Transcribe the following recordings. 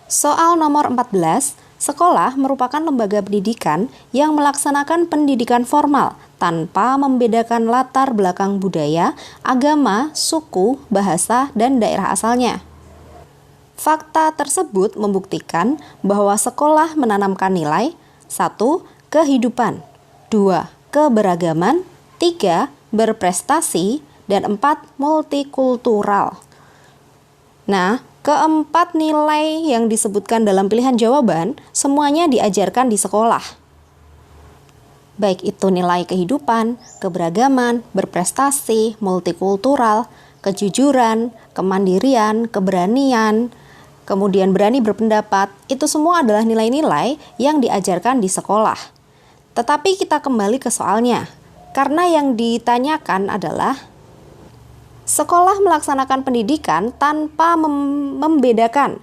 Soal nomor 14, sekolah merupakan lembaga pendidikan yang melaksanakan pendidikan formal tanpa membedakan latar belakang budaya, agama, suku, bahasa, dan daerah asalnya. Fakta tersebut membuktikan bahwa sekolah menanamkan nilai 1. Kehidupan, 2. Keberagaman, 3. Berprestasi, dan 4. Multikultural. Nah, keempat nilai yang disebutkan dalam pilihan jawaban semuanya diajarkan di sekolah. Baik itu nilai kehidupan, keberagaman, berprestasi, multikultural, kejujuran, kemandirian, keberanian, kemudian berani berpendapat, itu semua adalah nilai-nilai yang diajarkan di sekolah. Tetapi kita kembali ke soalnya, karena yang ditanyakan adalah sekolah melaksanakan pendidikan tanpa membedakan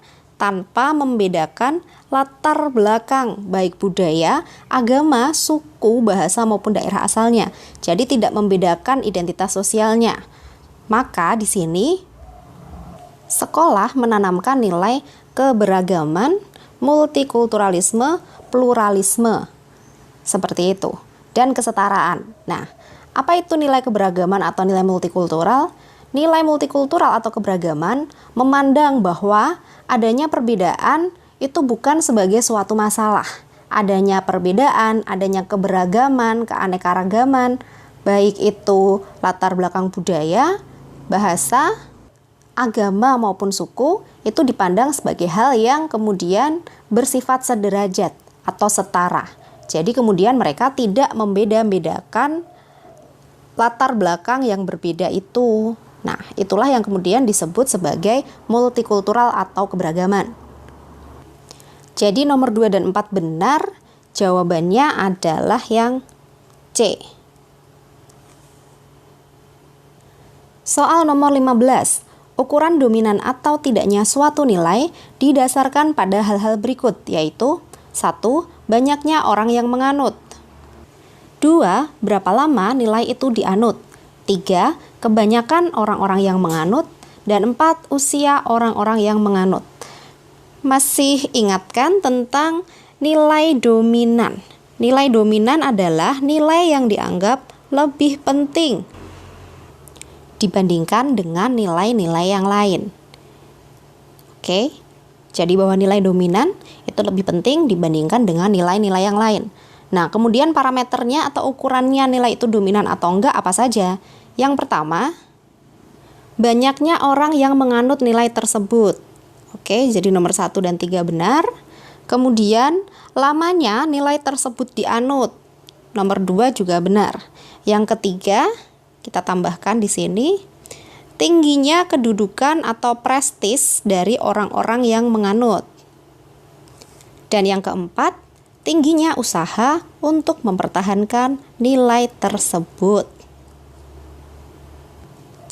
latar belakang, baik budaya, agama, suku, bahasa, maupun daerah asalnya. Jadi tidak membedakan identitas sosialnya. Maka di sini sekolah menanamkan nilai keberagaman, multikulturalisme, pluralisme, seperti itu, dan kesetaraan. Nah, apa itu nilai keberagaman atau nilai multikultural? Nilai multikultural atau keberagaman memandang bahwa adanya perbedaan itu bukan sebagai suatu masalah. Adanya perbedaan, adanya keberagaman, keanekaragaman, baik itu latar belakang budaya, bahasa, agama maupun suku, itu dipandang sebagai hal yang kemudian bersifat sederajat atau setara. Jadi kemudian mereka tidak membeda-bedakan latar belakang yang berbeda itu. Nah, itulah yang kemudian disebut sebagai multikultural atau keberagaman. Jadi nomor 2 dan 4 benar, jawabannya adalah yang C. Soal nomor 15. Ukuran dominan atau tidaknya suatu nilai didasarkan pada hal-hal berikut, yaitu 1. Banyaknya orang yang menganut. 2. Berapa lama nilai itu dianut. 3. Kebanyakan orang-orang yang menganut. Dan 4. Usia orang-orang yang menganut. Masih ingatkan tentang nilai dominan. Nilai dominan adalah nilai yang dianggap lebih penting dibandingkan dengan nilai-nilai yang lain. Oke, jadi bahwa nilai dominan itu lebih penting dibandingkan dengan nilai-nilai yang lain. Nah, kemudian parameternya atau ukurannya nilai itu dominan atau enggak apa saja? Yang pertama, banyaknya orang yang menganut nilai tersebut. Oke, jadi nomor 1 dan 3 benar. Kemudian, lamanya nilai tersebut dianut. Nomor 2 juga benar. Yang ketiga, kita tambahkan di sini, tingginya kedudukan atau prestis dari orang-orang yang menganut. Dan yang keempat, tingginya usaha untuk mempertahankan nilai tersebut.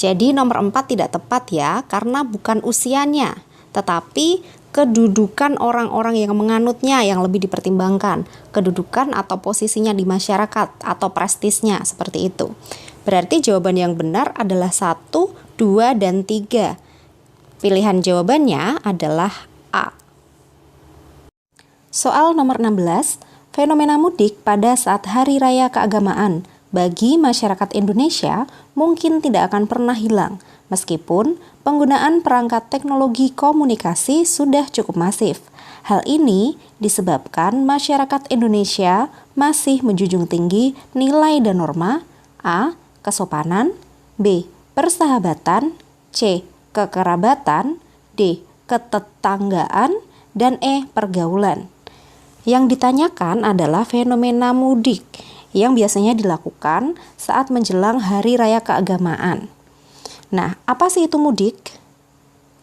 Jadi nomor 4 tidak tepat ya, karena bukan usianya, tetapi kedudukan orang-orang yang menganutnya yang lebih dipertimbangkan. Kedudukan atau posisinya di masyarakat atau prestisnya, seperti itu. Berarti jawaban yang benar adalah 1, 2, dan 3. Pilihan jawabannya adalah A. Soal nomor 16, fenomena mudik pada saat Hari Raya Keagamaan bagi masyarakat Indonesia mungkin tidak akan pernah hilang, meskipun penggunaan perangkat teknologi komunikasi sudah cukup masif. Hal ini disebabkan masyarakat Indonesia masih menjunjung tinggi nilai dan norma A. Kesopanan, B. Persahabatan, C. Kekerabatan, D. Ketetanggaan, dan E. Pergaulan. Yang ditanyakan adalah fenomena mudik yang biasanya dilakukan saat menjelang Hari Raya Keagamaan. Nah, apa sih itu mudik?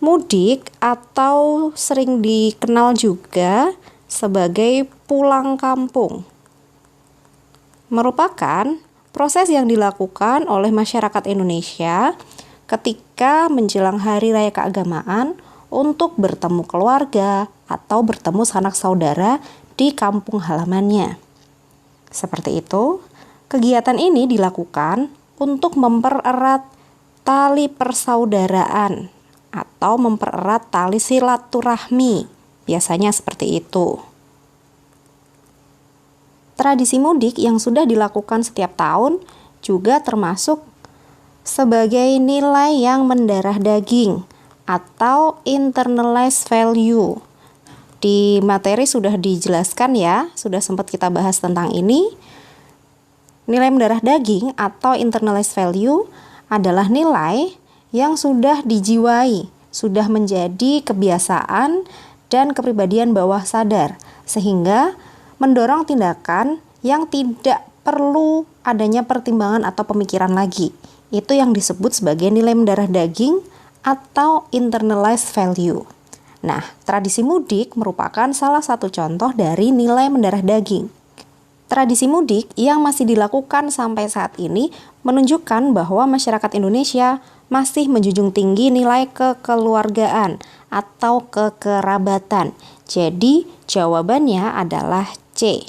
Mudik atau sering dikenal juga sebagai pulang kampung merupakan proses yang dilakukan oleh masyarakat Indonesia ketika menjelang Hari Raya Keagamaan untuk bertemu keluarga atau bertemu sanak saudara di kampung halamannya. Seperti itu, kegiatan ini dilakukan untuk mempererat tali persaudaraan atau mempererat tali silaturahmi. Biasanya seperti itu. Tradisi mudik yang sudah dilakukan setiap tahun juga termasuk sebagai nilai yang mendarah daging atau internalized value. Di materi sudah dijelaskan ya, sudah sempat kita bahas tentang ini. Nilai mendarah daging atau internalized value adalah nilai yang sudah dijiwai, sudah menjadi kebiasaan dan kepribadian bawah sadar, sehingga mendorong tindakan yang tidak perlu adanya pertimbangan atau pemikiran lagi. Itu yang disebut sebagai nilai mendarah daging atau internalized value. Nah, tradisi mudik merupakan salah satu contoh dari nilai mendarah daging. Tradisi mudik yang masih dilakukan sampai saat ini menunjukkan bahwa masyarakat Indonesia masih menjunjung tinggi nilai kekeluargaan atau kekerabatan. Jadi, jawabannya adalah C.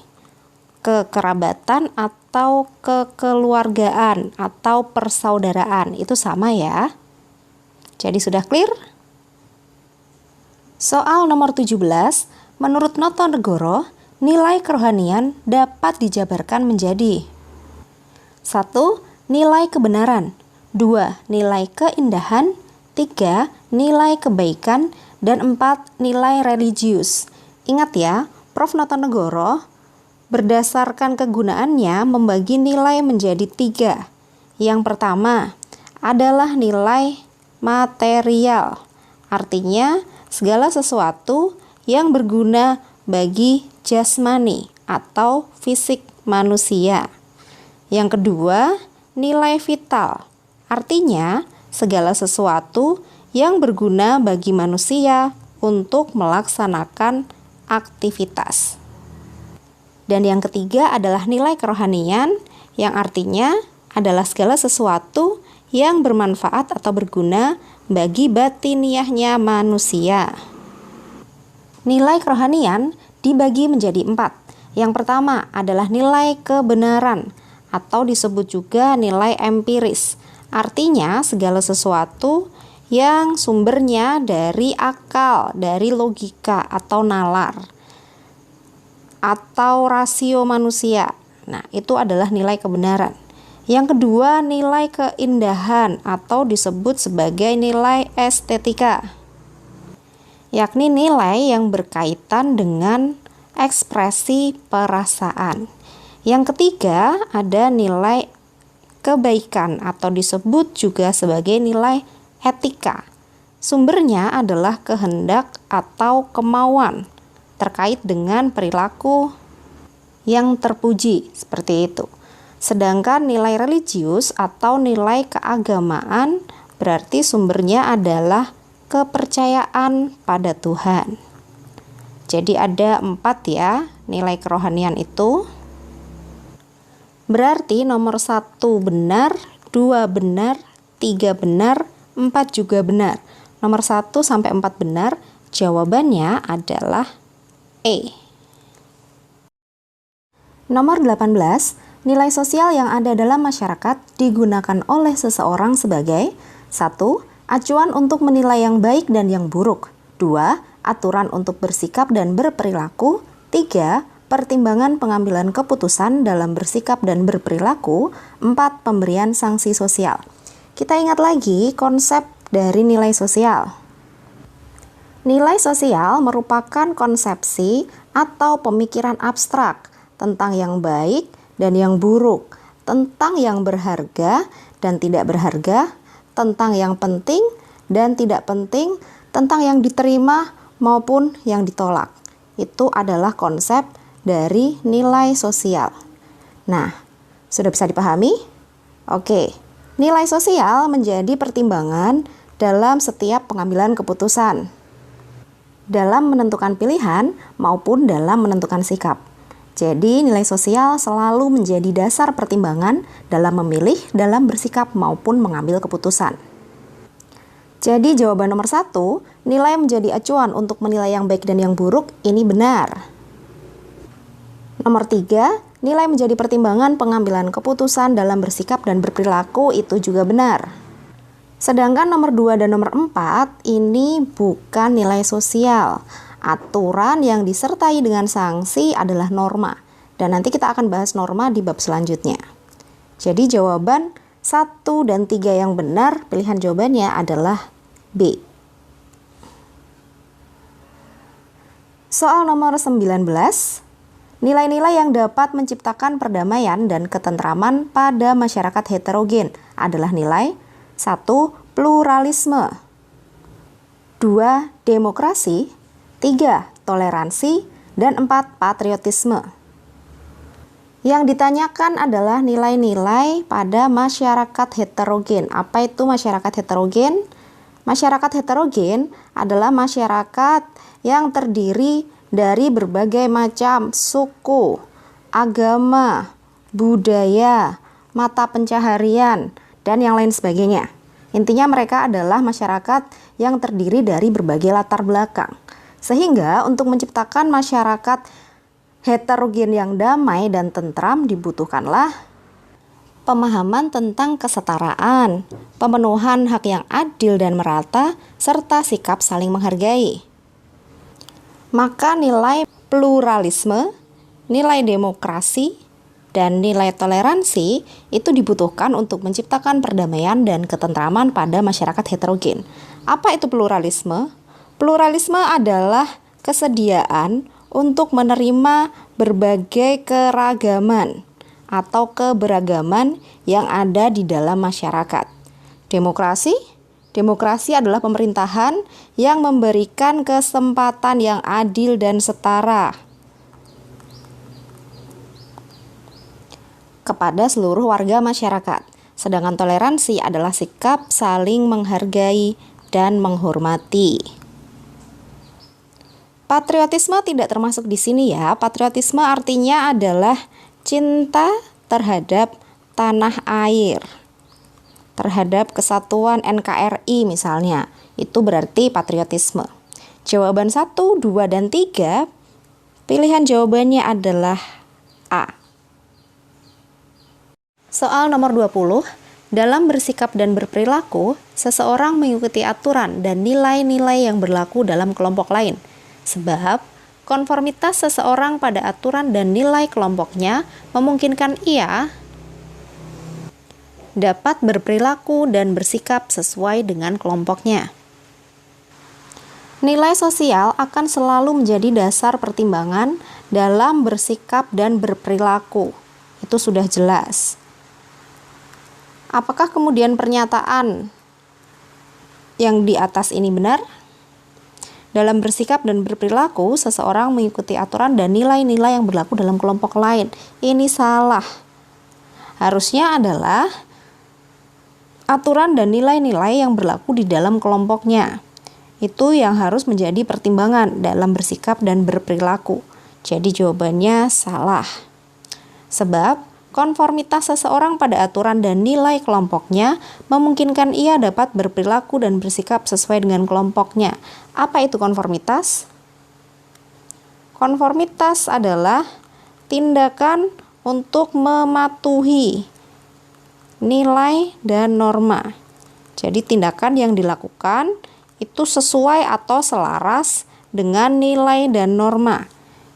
Kekerabatan atau kekeluargaan atau persaudaraan. Itu sama ya. Jadi sudah clear? Soal nomor 17, menurut Notonegoro, nilai kerohanian dapat dijabarkan menjadi 1. Nilai kebenaran, 2. Nilai keindahan, 3. Nilai kebaikan, dan 4. Nilai religius. Ingat ya, Prof. Notonegoro berdasarkan kegunaannya membagi nilai menjadi 3. Yang pertama adalah nilai material, artinya segala sesuatu yang berguna bagi jasmani atau fisik manusia. Yang kedua, nilai vital, artinya segala sesuatu yang berguna bagi manusia untuk melaksanakan aktivitas. Dan yang ketiga adalah nilai kerohanian, yang artinya adalah segala sesuatu yang bermanfaat atau berguna bagi batiniahnya manusia. Nilai kerohanian dibagi menjadi 4. Yang pertama adalah nilai kebenaran atau disebut juga nilai empiris. Artinya segala sesuatu yang sumbernya dari akal, dari logika atau nalar atau rasio manusia. Nah, itu adalah nilai kebenaran. Yang kedua, nilai keindahan atau disebut sebagai nilai estetika, yakni nilai yang berkaitan dengan ekspresi perasaan. Yang ketiga, ada nilai kebaikan atau disebut juga sebagai nilai etika. Sumbernya adalah kehendak atau kemauan terkait dengan perilaku yang terpuji, seperti itu. Sedangkan nilai religius atau nilai keagamaan berarti sumbernya adalah kepercayaan pada Tuhan. Jadi ada 4 ya nilai kerohanian itu. Berarti nomor 1 benar, 2 benar, 3 benar, 4 juga benar. Nomor 1 sampai 4 benar, jawabannya adalah E. Nomor 18, nilai sosial yang ada dalam masyarakat digunakan oleh seseorang sebagai 1. Acuan untuk menilai yang baik dan yang buruk. 2. Aturan untuk bersikap dan berperilaku. 3. Pertimbangan pengambilan keputusan dalam bersikap dan berperilaku. 4. Pemberian sanksi sosial. Kita ingat lagi konsep dari nilai sosial. Nilai sosial merupakan konsepsi atau pemikiran abstrak tentang yang baik dan yang buruk, tentang yang berharga dan tidak berharga, tentang yang penting dan tidak penting, tentang yang diterima maupun yang ditolak. Itu adalah konsep dari nilai sosial. Nah, sudah bisa dipahami? Oke, nilai sosial menjadi pertimbangan dalam setiap pengambilan keputusan, dalam menentukan pilihan maupun dalam menentukan sikap. Jadi nilai sosial selalu menjadi dasar pertimbangan dalam memilih, dalam bersikap maupun mengambil keputusan. Jadi jawaban nomor 1, nilai menjadi acuan untuk menilai yang baik dan yang buruk, ini benar. Nomor 3, nilai menjadi pertimbangan pengambilan keputusan dalam bersikap dan berperilaku, itu juga benar. Sedangkan nomor 2 dan nomor 4 ini bukan nilai sosial. Aturan yang disertai dengan sanksi adalah norma. Dan nanti kita akan bahas norma di bab selanjutnya. Jadi jawaban 1 dan 3 yang benar, pilihan jawabannya adalah B. Soal nomor 19. Nilai-nilai yang dapat menciptakan perdamaian dan ketentraman pada masyarakat heterogen adalah nilai 1. Pluralisme, 2. Demokrasi, 3. Toleransi, dan 4. Patriotisme. Yang ditanyakan adalah nilai-nilai pada masyarakat heterogen. Apa itu masyarakat heterogen? Masyarakat heterogen adalah masyarakat yang terdiri dari berbagai macam suku, agama, budaya, mata pencaharian, dan yang lain sebagainya. Intinya mereka adalah masyarakat yang terdiri dari berbagai latar belakang. Sehingga untuk menciptakan masyarakat heterogen yang damai dan tentram dibutuhkanlah pemahaman tentang kesetaraan, pemenuhan hak yang adil dan merata, serta sikap saling menghargai. Maka nilai pluralisme, nilai demokrasi, dan nilai toleransi itu dibutuhkan untuk menciptakan perdamaian dan ketentraman pada masyarakat heterogen. Apa itu pluralisme? Pluralisme adalah kesediaan untuk menerima berbagai keragaman atau keberagaman yang ada di dalam masyarakat. Demokrasi adalah pemerintahan yang memberikan kesempatan yang adil dan setara kepada seluruh warga masyarakat. Sedangkan toleransi adalah sikap saling menghargai dan menghormati. Patriotisme tidak termasuk di sini ya. Patriotisme artinya adalah cinta terhadap tanah air, terhadap kesatuan NKRI misalnya. Itu berarti patriotisme. Jawaban 1, 2, dan 3, pilihan jawabannya adalah A. Soal nomor 20. Dalam bersikap dan berperilaku, seseorang mengikuti aturan dan nilai-nilai yang berlaku dalam kelompok lain. Sebab konformitas seseorang pada aturan dan nilai kelompoknya memungkinkan ia dapat berperilaku dan bersikap sesuai dengan kelompoknya. Nilai sosial akan selalu menjadi dasar pertimbangan dalam bersikap dan berperilaku. Itu sudah jelas. Apakah kemudian pernyataan yang di atas ini benar? Dalam bersikap dan berperilaku, seseorang mengikuti aturan dan nilai-nilai yang berlaku dalam kelompok lain. Ini salah. Harusnya adalah aturan dan nilai-nilai yang berlaku di dalam kelompoknya. Itu yang harus menjadi pertimbangan dalam bersikap dan berperilaku. Jadi jawabannya salah. Sebab konformitas seseorang pada aturan dan nilai kelompoknya memungkinkan ia dapat berperilaku dan bersikap sesuai dengan kelompoknya. Apa itu konformitas? Konformitas adalah tindakan untuk mematuhi nilai dan norma. Jadi tindakan yang dilakukan itu sesuai atau selaras dengan nilai dan norma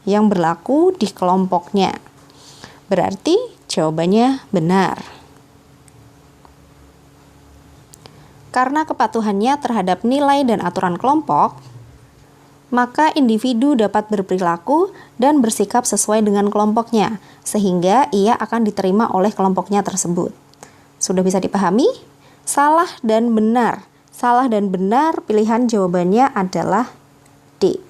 yang berlaku di kelompoknya. Berarti jawabannya benar. Karena kepatuhannya terhadap nilai dan aturan kelompok, maka individu dapat berperilaku dan bersikap sesuai dengan kelompoknya, sehingga ia akan diterima oleh kelompoknya tersebut. Sudah bisa dipahami? Salah dan benar. Salah dan benar, pilihan jawabannya adalah D.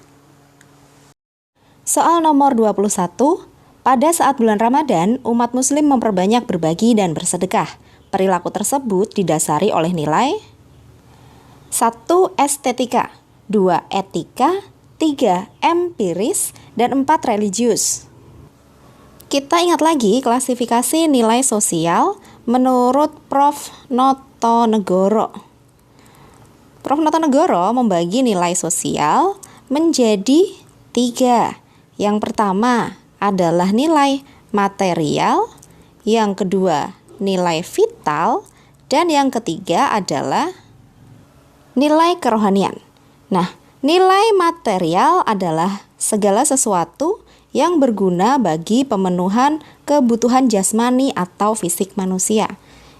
Soal nomor 21. Pada saat bulan Ramadan, umat muslim memperbanyak berbagi dan bersedekah. Perilaku tersebut didasari oleh nilai 1. Estetika, 2. Etika, 3. Empiris, dan 4. Religius. Kita ingat lagi klasifikasi nilai sosial menurut Prof. Notonegoro. Prof. Notonegoro membagi nilai sosial menjadi 3. Yang pertama adalah nilai material, yang kedua nilai vital, dan yang ketiga adalah nilai kerohanian. Nah, Nilai material adalah segala sesuatu yang berguna bagi pemenuhan kebutuhan jasmani atau fisik manusia.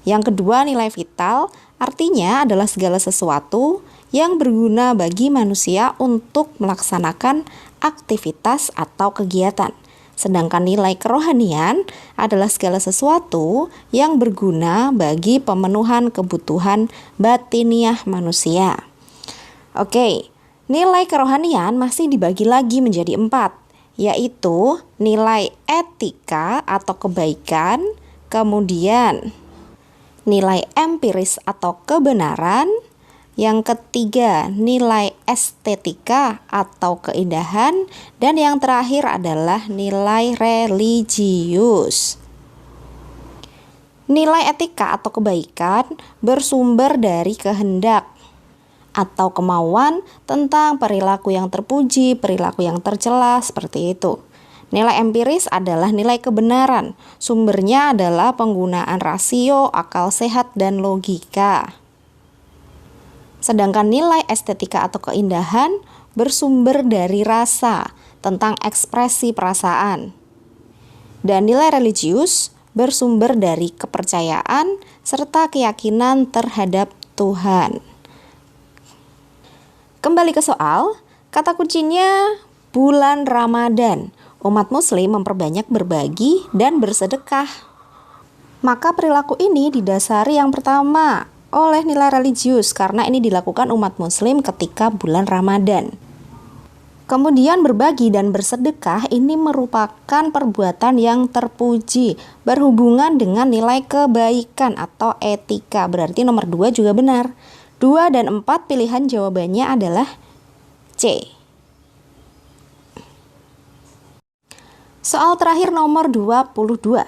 Yang kedua, nilai vital artinya adalah segala sesuatu yang berguna bagi manusia untuk melaksanakan aktivitas atau kegiatan. Sedangkan nilai kerohanian adalah segala sesuatu yang berguna bagi pemenuhan kebutuhan batiniah manusia. Oke, nilai kerohanian masih dibagi lagi menjadi 4, yaitu nilai etika atau kebaikan, kemudian nilai empiris atau kebenaran, yang ketiga nilai estetika atau keindahan, dan yang terakhir adalah nilai religius. Nilai etika atau kebaikan bersumber dari kehendak atau kemauan tentang perilaku yang terpuji, perilaku yang tercela, seperti itu. Nilai empiris adalah nilai kebenaran. Sumbernya adalah penggunaan rasio, akal sehat, dan logika. Sedangkan nilai estetika atau keindahan bersumber dari rasa, tentang ekspresi perasaan. Dan nilai religius bersumber dari kepercayaan serta keyakinan terhadap Tuhan. Kembali ke soal, kata kuncinya bulan Ramadan. Umat muslim memperbanyak berbagi dan bersedekah. Maka perilaku ini didasari yang pertama oleh nilai religius karena ini dilakukan umat muslim ketika bulan Ramadan. Kemudian berbagi dan bersedekah ini merupakan perbuatan yang terpuji berhubungan dengan nilai kebaikan atau etika. Berarti nomor 2 juga benar. 2 dan 4 pilihan jawabannya adalah C. Soal terakhir nomor 22.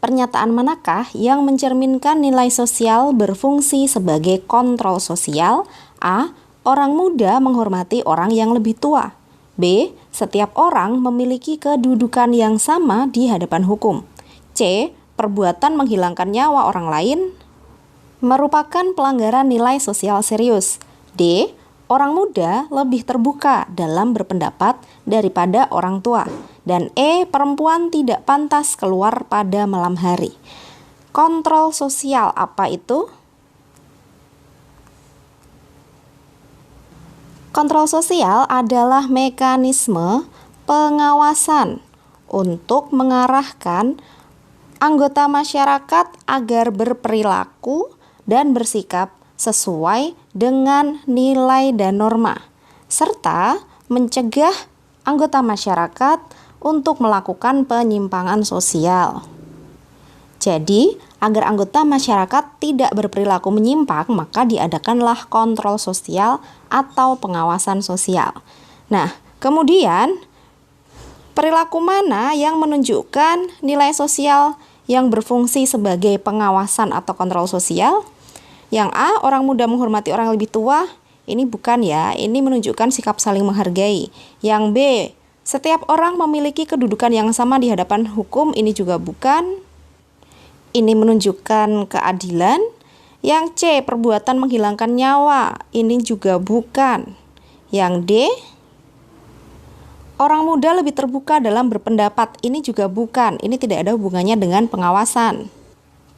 Pernyataan manakah yang mencerminkan nilai sosial berfungsi sebagai kontrol sosial? A. Orang muda menghormati orang yang lebih tua. B. Setiap orang memiliki kedudukan yang sama di hadapan hukum. C. Perbuatan menghilangkan nyawa orang lain merupakan pelanggaran nilai sosial serius. D. Orang muda lebih terbuka dalam berpendapat daripada orang tua. Dan E. Perempuan tidak pantas keluar pada malam hari. Kontrol sosial apa itu? Kontrol sosial adalah mekanisme pengawasan untuk mengarahkan anggota masyarakat agar berperilaku dan bersikap sesuai dengan nilai dan norma, serta mencegah anggota masyarakat untuk melakukan penyimpangan sosial. Jadi, agar anggota masyarakat tidak berperilaku menyimpang, maka diadakanlah kontrol sosial atau pengawasan sosial. Nah, kemudian perilaku mana yang menunjukkan nilai sosial yang berfungsi sebagai pengawasan atau kontrol sosial? Yang A, orang muda menghormati orang yang lebih tua. Ini bukan ya, ini menunjukkan sikap saling menghargai. Yang B, setiap orang memiliki kedudukan yang sama di hadapan hukum. Ini juga bukan. Ini menunjukkan keadilan. Yang C, perbuatan menghilangkan nyawa. Ini juga bukan. Yang D, orang muda lebih terbuka dalam berpendapat. Ini juga bukan. Ini tidak ada hubungannya dengan pengawasan.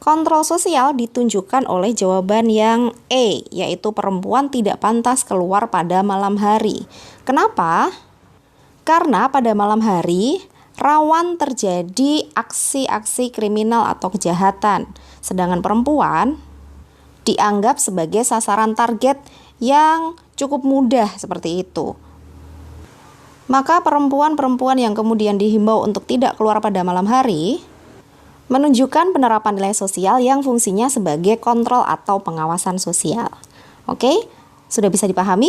Kontrol sosial ditunjukkan oleh jawaban yang E, yaitu perempuan tidak pantas keluar pada malam hari. Kenapa? Karena pada malam hari rawan terjadi aksi-aksi kriminal atau kejahatan. Sedangkan perempuan dianggap sebagai sasaran target yang cukup mudah seperti itu. Maka perempuan-perempuan yang kemudian dihimbau untuk tidak keluar pada malam hari menunjukkan penerapan nilai sosial yang fungsinya sebagai kontrol atau pengawasan sosial. Oke, sudah bisa dipahami?